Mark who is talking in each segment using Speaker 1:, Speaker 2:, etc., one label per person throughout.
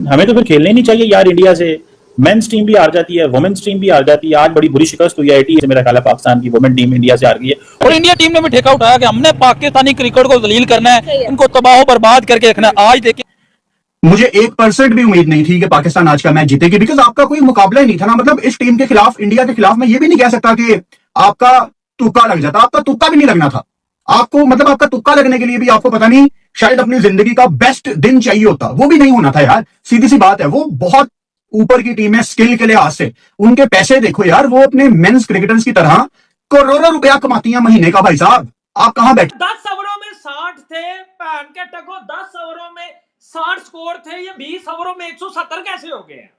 Speaker 1: हमें तो फिर खेलने ही नहीं चाहिए यार इंडिया से। मेंस टीम भी हार जाती है, वुमेन्स टीम भी हार जाती है। आज बड़ी बुरी शिकस्त हुई है आईटी से, मेरा ख्याल है पाकिस्तान की वुमेन टीम इंडिया से हार गई है।
Speaker 2: और इंडिया टीम ने भी ठेका उठाया कि हमने पाकिस्तानी क्रिकेट को दलील करना है, इनको तबाह बर्बाद करके रखना है। आज देखिए,
Speaker 3: मुझे 1% भी उम्मीद नहीं थी कि पाकिस्तान आज का मैच जीतेगी, बिकॉज आपका कोई मुकाबला ही नहीं था ना। मतलब इस टीम के खिलाफ, इंडिया के खिलाफ मैं ये भी नहीं कह सकता कि आपका तुक्का लग जाता। आपका तुक्का भी नहीं लगना था आपको। मतलब आपका तुक्का लगने के लिए भी आपको पता नहीं शायद अपनी जिंदगी का बेस्ट दिन चाहिए होता, वो भी नहीं होना था यार। सीधी सी बात है, वो बहुत ऊपर की टीम है स्किल के लिहाज से। उनके पैसे देखो यार, वो अपने मेंस क्रिकेटर्स की तरह करोड़ों रुपया कमाती हैं महीने का। भाई साहब आप कहां बैठे?
Speaker 4: 10 ओवरों में 60 थे, पैन के टको 10 ओवरों में 60 स्कोर थे, ये 20 ओवरों में 170 कैसे हो गए हैं?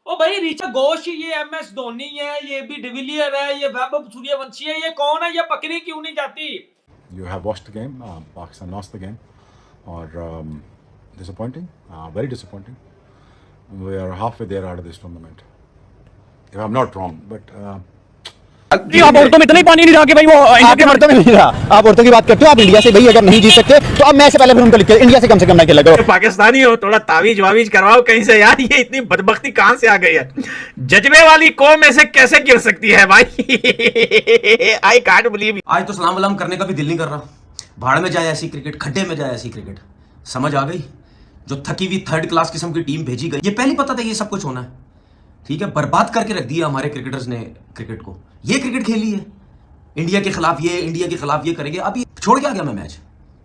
Speaker 4: ओ भाई ऋषभ घोष, ये एमएस धोनी है, ये भी डिविलियर है, ये वैभव सूर्यवंशी है, ये कौन है? ये पकड़ी क्यों नहीं जाती?
Speaker 5: You have watched the game. Pakistan lost the game, or disappointing, very disappointing. We are halfway there out of this tournament, if I'm not wrong. But
Speaker 2: आप औरतों में इतना ही पानी नहीं रहा कि भाई वो इंडिया के
Speaker 6: औरतों में नहीं रहा। आप औरतों की बात करते हो, आप इंडिया से भाई अगर नहीं जीत सकते तो अब मैच से पहले फिर उनको लिख के इंडिया से कम ना खेला करो।
Speaker 7: पाकिस्तानी हो, थोड़ा तावीज वावीज करवाओ कहीं से यार। ये इतनी बदबख्ती कहां से आ गई है? जज्बे वाली कौम ऐसे कैसे गिर सकती है भाई? I can't believe.
Speaker 8: आज तो सलाम वलाम करने का भी दिल नहीं कर रहा। भाड़ में जाए ऐसी क्रिकेट, खड्डे में जाए ऐसी क्रिकेट। समझ आ गई? जो थकी हुई थर्ड क्लास किस्म की टीम भेजी गई, ये पहले पता था ये सब कुछ होना है। ठीक है, बर्बाद करके रख दिया हमारे क्रिकेटर्स ने क्रिकेट को। ये क्रिकेट खेली है इंडिया के खिलाफ, ये इंडिया के खिलाफ ये करेंगे। अभी छोड़ के आ गया मैं मैच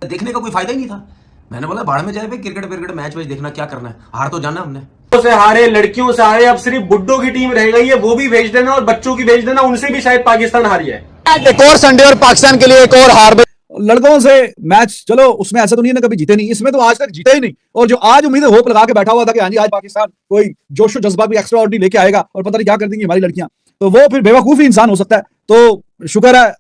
Speaker 8: देखने का, कोई फायदा ही नहीं था। मैंने बोला भाड़ में जाए भाई, क्रिकेट मैच देखना क्या करना है, हार तो जाना हमने।
Speaker 7: से हारे, लड़कियों से हारे, अब सिर्फ बुड्ढों की टीम रह गई है, वो भी भेज देना, और बच्चों की भेज देना, उनसे भी शायद पाकिस्तान हारी है।
Speaker 6: एक और संडे और पाकिस्तान के लिए एक और हार।
Speaker 9: लड़कों से मैच चलो उसमें ऐसा तो नहीं है ना कभी जीते नहीं, इसमें तो आज तक जीते ही नहीं। और जो आज उम्मीद होप लगा के बैठा हुआ था कि हाँ जी आज पाकिस्तान कोई जोशो जज्बा भी एक्स्ट्रा ऑर्डिनरी लेके आएगा और पता नहीं क्या कर देंगी हमारी लड़कियां, तो वो फिर बेवकूफ ही इंसान हो सकता है। तो शुक्र है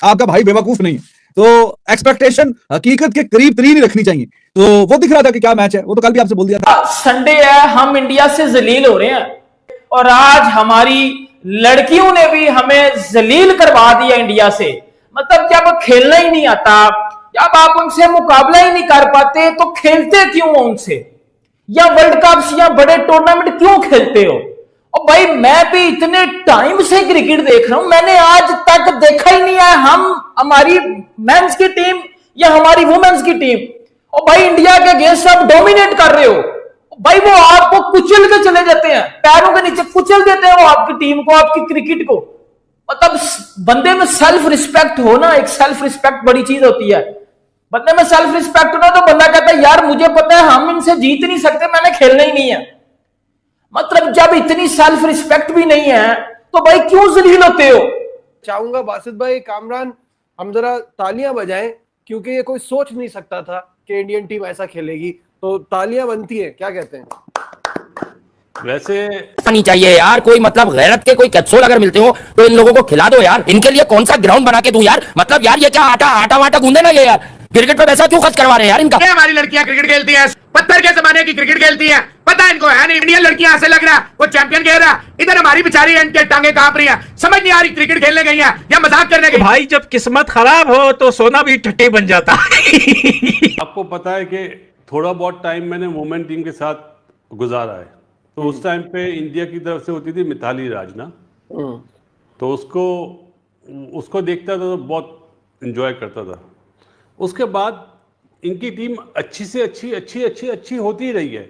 Speaker 9: आपका भाई बेवकूफ नहीं है। तो एक्सपेक्टेशन हकीकत के करीब तरीन ही रखनी चाहिए। तो वो दिख रहा था कि क्या मैच है, वो तो कल भी आपसे बोल दिया था।
Speaker 4: संडे है, हम इंडिया से जलील हो रहे हैं, और आज हमारी लड़कियों ने भी हमें जलील करवा दिया इंडिया से। मतलब जब खेलना ही नहीं आता, जब आप उनसे मुकाबला ही नहीं कर पाते, तो खेलते क्यों हो उनसे? या वर्ल्ड कप या बड़े टूर्नामेंट क्यों खेलते हो? और भाई मैं भी इतने टाइम से क्रिकेट देख रहा हूं, मैंने आज तक देखा ही नहीं है हमारी मेंस की टीम या हमारी वुमेन्स की टीम, और भाई इंडिया के अगेंस्ट आप डोमिनेट कर रहे हो। भाई वो आपको कुचल के चले जाते हैं, पैरों के नीचे कुचल देते हैं वो आपकी टीम को, आपकी क्रिकेट को। मतलब बंदे में सेल्फ रिस्पेक्ट हो ना, एक सेल्फ रिस्पेक्ट बड़ी चीज होती है। बंदे में सेल्फ रिस्पेक्ट हो ना, तो बंदा कहता है यार मुझे पता है हम इनसे जीत नहीं सकते, मैंने खेलना ही नहीं है। मतलब जब इतनी सेल्फ रिस्पेक्ट भी नहीं है तो भाई क्यों जलील होते हो?
Speaker 10: चाहूंगा बासित भाई, कामरान, हम जरा तालियां बजाएं, क्योंकि ये कोई सोच नहीं सकता था कि इंडियन टीम ऐसा खेलेगी। तो तालियां बनती है, क्या कहते हैं?
Speaker 7: वैसे
Speaker 11: नहीं चाहिए यार, कोई मतलब गैरत के कोई कैप्सूल अगर मिलते हो तो इन लोगों को खिला दो यार। इनके लिए कौन सा ग्राउंड बना के दूं यार? मतलब यार ये क्या आटा वाटा गूंदे ना ये यार, क्रिकेट पे पैसा क्यों खर्च करवा रहे हैं यार इनका?
Speaker 7: हमारी लड़कियां क्रिकेट खेलती हैं, पत्थर के जमाने की क्रिकेट खेलती हैं, पता है इनको है नहीं। इंडियन लड़कियां ऐसे लग रहा है वो चैंपियन खेल रहा, इधर हमारी बेचारी इनके टांगे कांप रही है, समझ नहीं आ रही क्रिकेट खेलने गई है या मजाक करने गई। भाई जब किस्मत खराब हो तो सोना भी ठट्टी बन जाता।
Speaker 12: आपको पता है कि थोड़ा बहुत टाइम मैंने वुमेन टीम के साथ गुजारा है, तो उस टाइम पे इंडिया की तरफ से होती थी मिताली राज ना, तो उसको देखता था तो बहुत एंजॉय करता था। उसके बाद इनकी टीम अच्छी से अच्छी होती ही रही है।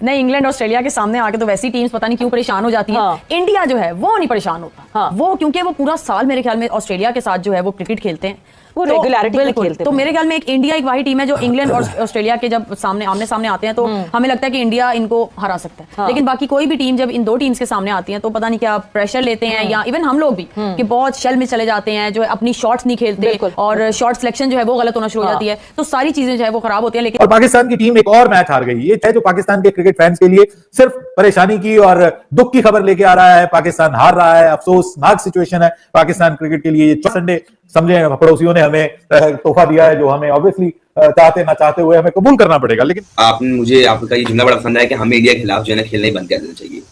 Speaker 13: नहीं, इंग्लैंड ऑस्ट्रेलिया के सामने आके तो वैसी टीम्स पता नहीं क्यों परेशान हो जाती हैं। इंडिया जो है वो नहीं परेशान होता। वो क्योंकि वो पूरा साल मेरे ख्याल में ऑस्ट्रेलिया के साथ जो है वो क्रिकेट खेलते हैं, वो रेगुलरिटी में खेलते हैं। तो मेरे ख्याल में एक इंडिया एक वही टीम है जो इंग्लैंड और ऑस्ट्रेलिया के जब आमने सामने आते हैं तो हमें लगता है कि इंडिया इनको हरा सकता है। लेकिन बाकी कोई भी टीम जब इन दो टीम्स के सामने आती है तो पता नहीं क्या प्रेशर लेते हैं, या इवन हम लोग भी कि बहुत शेल में चले जाते हैं, जो अपनी शॉट्स नहीं खेलते और शॉट सिलेक्शन जो है वो गलत होना शुरू हो जाती है, तो सारी चीजें जो है वो खराब होती है। लेकिन
Speaker 6: और पाकिस्तान की टीम एक और मैच हार गई, ये है जो पाकिस्तान के क्रिकेट फैंस के लिए सिर्फ परेशानी की और दुख की खबर लेके आ रहा है। पाकिस्तान हार रहा है, अफसोसनाक सिचुएशन है पाकिस्तान क्रिकेट के लिए। ये संडे समझे पड़ोसियों ने हमें तोहफा दिया है, जो हमें ऑब्वियसली चाहते ना चाहते हुए हमें कबूल करना पड़ेगा। लेकिन
Speaker 14: आपने मुझे आपका ये जुमला बड़ा पसंद है कि हमें इंडिया के खिलाफ जो है ना खेलना ही बंद कर देना चाहिए,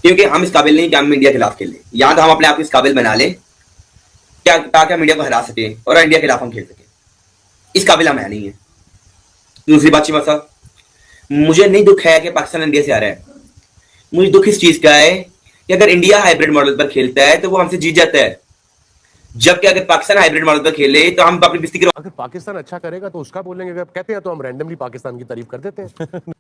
Speaker 14: क्योंकि हम इस काबिल नहीं कि हम इंडिया के खिलाफ खेलें। या तो हम अपने आप को इस काबिल बना लें क्या ताकि हम इंडिया को हरा सके और इंडिया के खिलाफ हम खेल सके, इस काबिल हम है नहीं है। दूसरी बात साहब, मुझे नहीं दुख है कि पाकिस्तान इंडिया से आ रहा है, मुझे दुख इस चीज का है कि अगर इंडिया हाइब्रिड मॉडल पर खेलता है तो वो हमसे जीत जाता है, जबकि अगर पाकिस्तान हाइब्रिड मॉडल पर खेले तो हम अपनी बिस्ती
Speaker 7: अगर पाकिस्तान अच्छा करेगा तो उसका बोलेंगे, अगर कहते हैं तो हम रैंडमली पाकिस्तान की तारीफ कर देते हैं।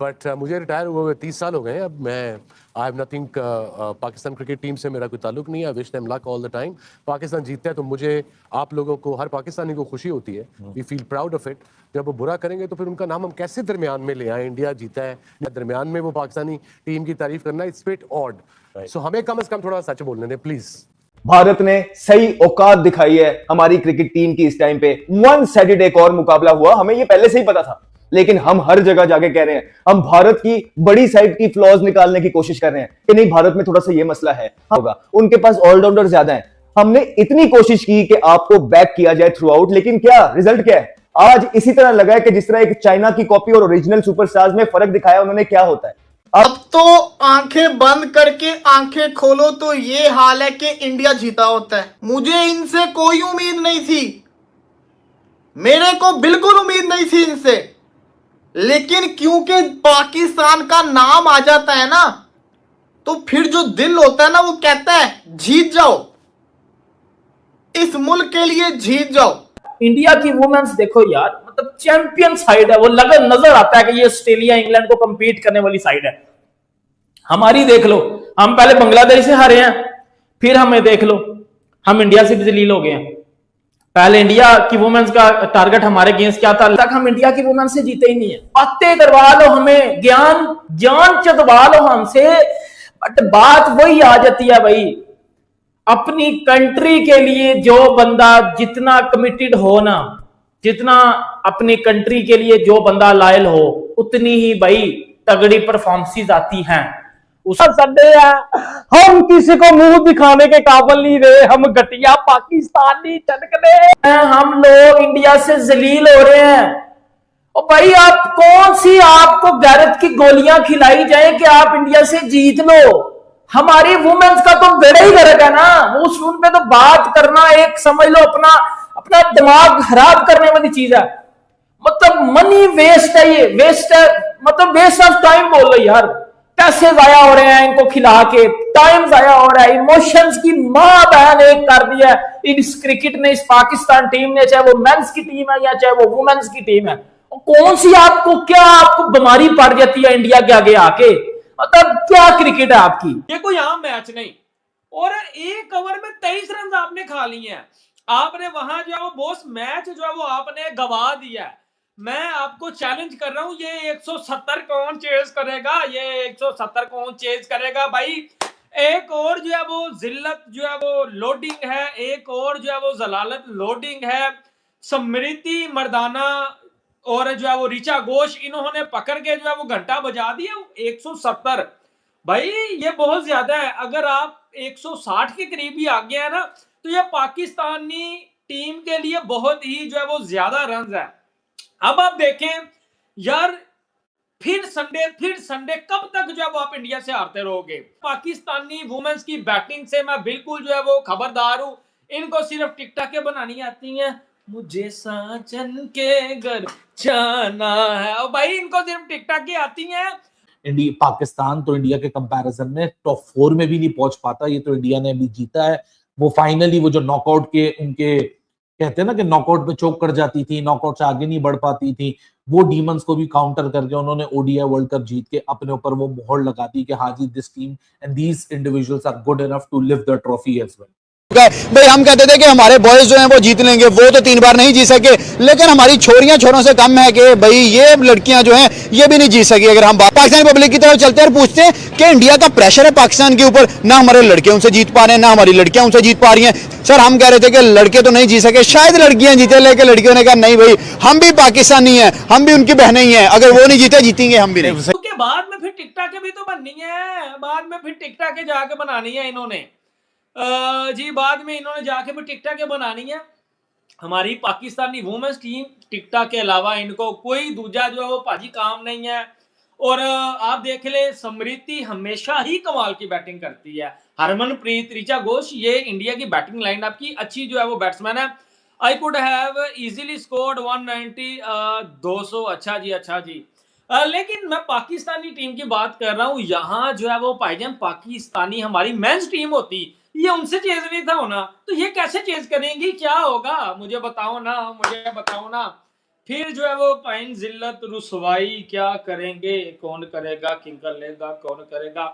Speaker 7: बट मुझे रिटायर हुए 30 साल हो गए हैं, अब मैं I have nothing, Pakistan cricket team से मेरा कोई ताल्लुक नहीं है। I wish them luck all the time. Pakistan जीतता है तो मुझे, आप लोगों को, हर पाकिस्तानी को खुशी होती है, we feel proud of it. जब वो बुरा करेंगे तो फिर उनका नाम हम कैसे दरमियान में ले आए? इंडिया जीता है, दरमियान में वो पाकिस्तानी टीम की तारीफ करना, इट्स बिट ऑड। सो हमें कम से कम थोड़ा सच बोलने दें प्लीज।
Speaker 15: भारत ने सही औकात दिखाई है हमारी क्रिकेट टीम की इस टाइम पे। वन साइडेड एक और मुकाबला हुआ, हमें ये पहले से ही पता था, लेकिन हम हर जगह जाके कह रहे हैं, हम भारत की बड़ी साइड की फ्लॉज निकालने की कोशिश कर रहे हैं कि नहीं, भारत में थोड़ा सा ये मसला है, होगा, उनके पास ऑलराउंडर ज्यादा है। हमने इतनी कोशिश की कि आपको बैक किया जाए थ्रू आउट, लेकिन क्या रिजल्ट क्या है? आज इसी तरह लगा है कि जिस तरह एक चाइना की कॉपी और ओरिजिनल सुपरस्टार्स में फर्क दिखाया उन्होंने, क्या होता है।
Speaker 16: अब तो आंखें बंद करके आंखें खोलो तो ये हाल है कि इंडिया जीता होता है। मुझे इनसे कोई उम्मीद नहीं थी, मेरे को बिल्कुल उम्मीद नहीं थी इनसे, लेकिन क्योंकि पाकिस्तान का नाम आ जाता है ना, तो फिर जो दिल होता है ना, वो कहता है जीत जाओ, इस मुल्क के लिए जीत जाओ।
Speaker 4: इंडिया की वुमेन्स देखो यार, मतलब चैंपियन साइड है, वो लगा नजर आता है कि ये ऑस्ट्रेलिया इंग्लैंड को कंपीट करने वाली साइड है। हमारी देख लो, हम पहले बांग्लादेश से हारे हैं, फिर हमें देख लो हम इंडिया से भी जलील हो गए हैं। पहले इंडिया की वुमेन्स का टारगेट हमारे अगेंस्ट क्या था, तक हम इंडिया की वुमेन्स से जीते ही नहीं है। बातें करवा लो हमें, ज्ञान चतवा लो हमसे, बट बात वही आ जाती है भाई, अपनी कंट्री के लिए जो बंदा जितना कमिटेड हो ना, जितना अपनी कंट्री के लिए जो बंदा लायल हो, उतनी ही भाई तगड़ी परफॉर्मेंसेस आती हैं। संडे है, हम किसी को मुंह दिखाने के काबिल नहीं रहे, हम घटिया पाकिस्तानी चनकने, हम लोग इंडिया से जलील हो रहे हैं। और भाई आप कौन सी, आपको गैरत की गोलियां खिलाई जाए कि आप इंडिया से जीत लो? हमारी वुमेन्स का तो बेड़ा ही गर्क है ना, उस उन पे तो बात करना एक समझ लो अपना दिमाग खराब करने वाली चीज है। मतलब मनी वेस्ट है, ये वेस्ट है, मतलब वेस्ट ऑफ टाइम बोल लो यार। पैसे जाया हो रहे हैं इनको खिला के, टाइम जाया हो रहा है, इमोशंस की मां बहन एक कर दिया है इस क्रिकेट ने, इस पाकिस्तान टीम ने, चाहे वो मेंस की टीम है या चाहे वो वुमेन्स की टीम है। कौन सी आपको बीमारी पड़ जाती है इंडिया के आगे आके? मतलब क्या क्रिकेट है आपकी?
Speaker 17: ये कोई आम मैच नहीं, और एक ओवर में 23 रन आपने खा लिए हैं। आपने वहां जो है वो बॉस मैच जो है वो आपने गवा दिया है। मैं आपको चैलेंज कर रहा हूं, ये 170 कौन चेज करेगा? ये 170 कौन चेज करेगा भाई? एक और जो है वो जिल्लत जो है वो लोडिंग है, एक और जो है वो जलालत लोडिंग है। स्मृति मर्दाना और जो है वो ऋचा घोष, इन्होंने पकड़ के जो है वो घंटा बजा दिया। 170 भाई ये बहुत ज्यादा है। अगर आप 160 के करीब भी आ गया है ना, तो ये पाकिस्तानी टीम के लिए बहुत ही जो है वो ज्यादा रन है। अब आप देखें यार, फिर संडे कब तक जो है वो आप इंडिया से हारते रहोगे? पाकिस्तानी वुमेन्स की बैटिंग से मैं बिल्कुल जो है वो खबरदार हूं। इनको सिर्फ टिकटॉकें बनानी आती हैं, मुझे साजन के घर जाना है, और भाई इनको सिर्फ टिकटॉकें आती हैं।
Speaker 6: इंडिया पाकिस्तान तो इंडिया के कंपैरिजन में टॉप 4 में भी नहीं पहुंच पाता। ये तो इंडिया ने अभी जीता है। वो फाइनली वो जो नॉकआउट के उनके कहते हैं ना कि नॉकआउट पे चोक कर जाती थी, नॉकआउट से आगे नहीं बढ़ पाती थी, वो डीमंस को भी काउंटर करके उन्होंने ओडीआई वर्ल्ड कप जीत के अपने ऊपर वो मोहर लगा दी कि हाँ जी, this team and these individuals are good enough to lift the trophy as well.
Speaker 9: भाई हम कहते थे कि हमारे बॉयज जो हैं वो जीत लेंगे, वो तो 3 बार नहीं जीत सके, लेकिन हमारी छोरियां छोरों से कम है कि भाई ये लड़कियां जो हैं ये भी नहीं जीत सकी। अगर हम पाकिस्तानी पब्लिक की तरफ चलते हैं और पूछते हैं कि इंडिया का प्रेशर है पाकिस्तान के ऊपर, ना हमारे लड़के उनसे जीत पा रहे हैं, ना हमारी लड़कियां उनसे जीत पा रही हैं। सर हम कह रहे थे कि लड़के तो नहीं जीत सके, शायद लड़कियां जीते, लेकिन लड़कियों ने कहा नहीं भाई, हम भी पाकिस्तानी हैं, हम भी उनकी बहनें ही हैं, अगर वो नहीं जीते जीतेंगे हम भी नहीं।
Speaker 17: क्योंकि बाद में फिर टिकटॉकें भी तो बननी है, बाद में फिर टिकटॉकें जाके बनानी है इन्होंने जी, बाद में इन्होंने जाके भी टिकटॉकें बनानी है। हमारी पाकिस्तानी वुमेन्स टीम टिकटॉक के अलावा इनको कोई दूजा जो है वो भाजी काम नहीं है। और आप देख ले, स्मृति हमेशा ही कमाल की बैटिंग करती है। हरमनप्रीत, ऋचा घोष, ये इंडिया की बैटिंग लाइनअप की अच्छी जो है वो बैट्समैन है। I could have easily scored 190 200। अच्छा जी लेकिन मैं पाकिस्तानी टीम की बात कर रहा हूँ, यहाँ जो है वो भाईजान पाकिस्तानी हमारी मेंस टीम होती, ये उनसे चेज नहीं था होना, तो ये कैसे चेज करेंगी, क्या होगा मुझे बताओ ना। फिर जो है वो पाइन जिल्लत रुसवाई क्या करेंगे, कौन करेगा, किंग कर लेगा, कौन करेगा।